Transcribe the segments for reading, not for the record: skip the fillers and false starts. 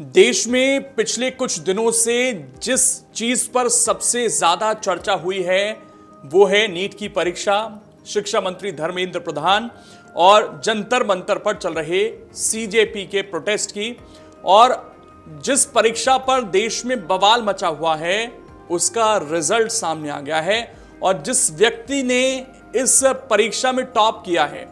देश में पिछले कुछ दिनों से जिस चीज पर सबसे ज्यादा चर्चा हुई है वो है नीट की परीक्षा। शिक्षा मंत्री धर्मेंद्र प्रधान और जंतर मंतर पर चल रहे सीजेपी के प्रोटेस्ट की, और जिस परीक्षा पर देश में बवाल मचा हुआ है उसका रिजल्ट सामने आ गया है। और जिस व्यक्ति ने इस परीक्षा में टॉप किया है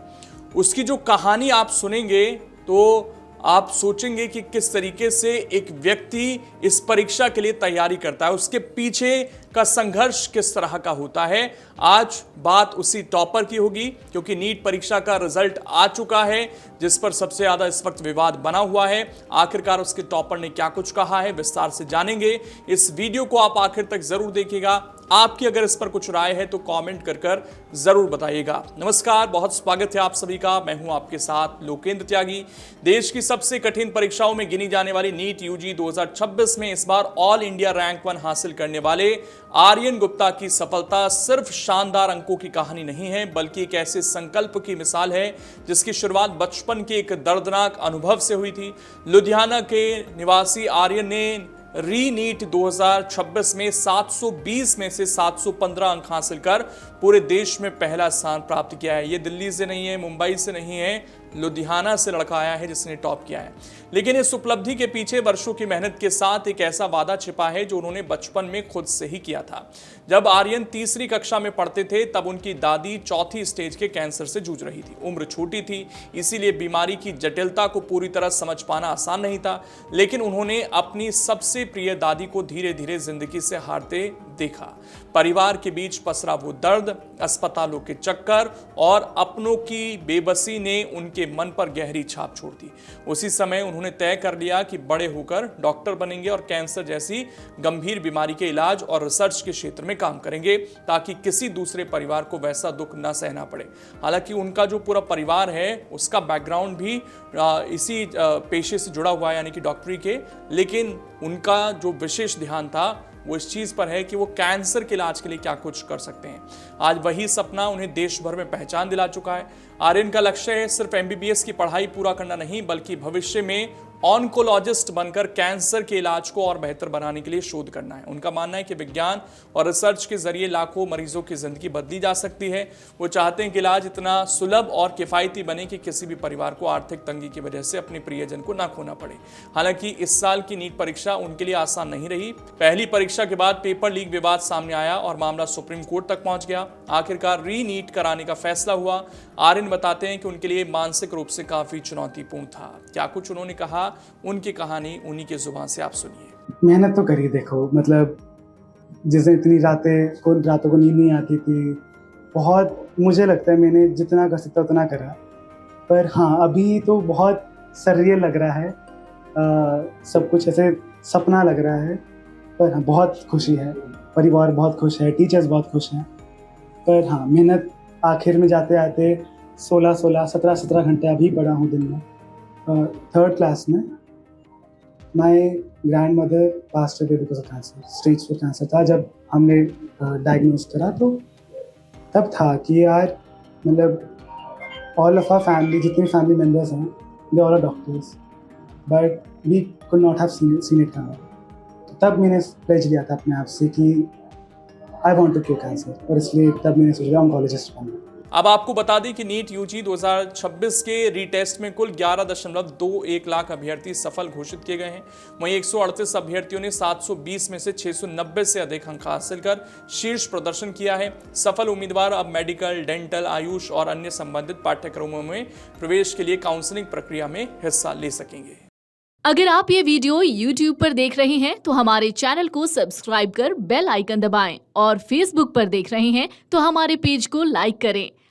उसकी जो कहानी आप सुनेंगे तो आप सोचेंगे कि किस तरीके से एक व्यक्ति इस परीक्षा के लिए तैयारी करता है, उसके पीछे का संघर्ष किस तरह का होता है। आज बात उसी टॉपर की होगी क्योंकि नीट परीक्षा का रिजल्ट आ चुका है जिस पर सबसे ज्यादा इस वक्त विवाद बना हुआ है। आखिरकार उसके टॉपर ने क्या कुछ कहा है विस्तार से जानेंगे। इस वीडियो को आप आखिर तक जरूर देखिएगा। आपकी अगर इस पर कुछ राय है तो कमेंट कर जरूर बताइएगा। नमस्कार, बहुत स्वागत है आप सभी का। मैं हूं आपके साथ लोकेंद्र त्यागी। देश की सबसे कठिन परीक्षाओं में गिनी जाने वाली नीट यूजी 2026 में इस बार ऑल इंडिया रैंक 1 हासिल करने वाले आर्यन गुप्ता की सफलता सिर्फ शानदार अंकों की कहानी नहीं है बल्कि एक ऐसे संकल्प की मिसाल है जिसकी शुरुआत बचपन के एक दर्दनाक अनुभव से हुई थी। लुधियाना के निवासी आर्यन ने री नीट 2026 में 720 में से 715 अंक हासिल कर पूरे देश में पहला स्थान प्राप्त किया है। ये दिल्ली से नहीं है, मुंबई से नहीं है, लुधियाना से लड़का आया है जिसने टॉप किया है। लेकिन इस उपलब्धि के पीछे वर्षों की मेहनत के साथ एक ऐसा वादा छिपा है जो उन्होंने बचपन में खुद से ही किया था। जब आर्यन तीसरी कक्षा में पढ़ते थे तब उनकी दादी चौथी स्टेज के कैंसर से जूझ रही थी। उम्र छोटी थी, इसीलिए बीमारी की जटिलता को पूरी तरह समझ पाना आसान नहीं था। लेकिन उन्होंने अपनी सबसे प्रिय दादी को धीरे धीरे जिंदगी से हारते देखा। परिवार के बीच पसरा वो दर्द, अस्पतालों के चक्कर और अपनों की बेबसी ने उनके मन पर गहरी छाप छोड़ दी। उसी समय उन्होंने तय कर लिया कि बड़े होकर डॉक्टर बनेंगे और कैंसर जैसी गंभीर बीमारी के इलाज और रिसर्च के क्षेत्र में काम करेंगे ताकि किसी दूसरे परिवार को वैसा दुख न सहना पड़े। हालांकि उनका जो पूरा परिवार है उसका बैकग्राउंड भी इसी पेशे से जुड़ा हुआ है यानी कि डॉक्टरी के, लेकिन उनका जो विशेष ध्यान था वो इस चीज पर है कि वो कैंसर के इलाज के लिए क्या कुछ कर सकते हैं। आज वही सपना उन्हें देश भर में पहचान दिला चुका है। आर्यन का लक्ष्य है सिर्फ एमबीबीएस की पढ़ाई पूरा करना नहीं बल्कि भविष्य में ऑन्कोलॉजिस्ट बनकर कैंसर के इलाज को और बेहतर बनाने के लिए शोध करना है। उनका मानना है कि विज्ञान और रिसर्च के जरिए लाखों मरीजों की जिंदगी बदली जा सकती है। वो चाहते हैं कि इलाज इतना सुलभ और किफायती बने कि किसी भी परिवार को आर्थिक तंगी की वजह से अपने प्रियजन को ना खोना पड़े। हालांकि इस साल की नीट परीक्षा उनके लिए आसान नहीं रही। पहली परीक्षा के बाद पेपर लीक विवाद सामने आया और मामला सुप्रीम कोर्ट तक पहुंच गया। आखिरकार री नीट कराने का फैसला हुआ। आर्यन बताते हैं कि उनके लिए मानसिक रूप से काफी चुनौतीपूर्ण था। क्या कुछ उन्होंने कहा, उनकी कहानी उन्हीं के जुबान से आप सुनिए। मेहनत तो करी, देखो मतलब जैसे इतनी रातों को नींद नहीं आती थी। बहुत मुझे लगता है मैंने जितना कर सकता उतना करा, पर हाँ अभी तो बहुत सर्रियल लग रहा है। सब कुछ ऐसे सपना लग रहा है, पर हाँ बहुत खुशी है। परिवार बहुत खुश है, टीचर्स बहुत खुश हैं। पर हाँ मेहनत आखिर में जाते आते 17 घंटे अभी पढ़ा हूँ दिन में। 3rd क्लास में my grandmother passed away because of cancer, stage 4 cancer था। जब हमने डायग्नोज करा तो तब था कि यार मतलब ऑल ऑफ आवर फैमिली, जितने फैमिली मेम्बर्स हैं they all are doctors, but we could not have seen it coming. तब मैंने प्लेज लिया था अपने आप से कि I want to cure cancer, और इसलिए तब मैंने सोचा ऑन्कोलॉजिस्ट बनना। अब आपको बता दें कि नीट यूजी 2026 के रीटेस्ट में कुल 11.21 लाख अभ्यर्थी सफल घोषित किए गए हैं। वहीं 138 अभ्यर्थियों ने 720 में से 690 से अधिक अंक हासिल कर शीर्ष प्रदर्शन किया है। सफल उम्मीदवार अब मेडिकल, डेंटल, आयुष और अन्य संबंधित पाठ्यक्रमों में प्रवेश के लिए काउंसलिंग प्रक्रिया में हिस्सा ले सकेंगे। अगर आप ये वीडियो YouTube पर देख रहे हैं तो हमारे चैनल को सब्सक्राइब कर बेल आइकन दबाएं, और Facebook पर देख रहे हैं तो हमारे पेज को लाइक करें।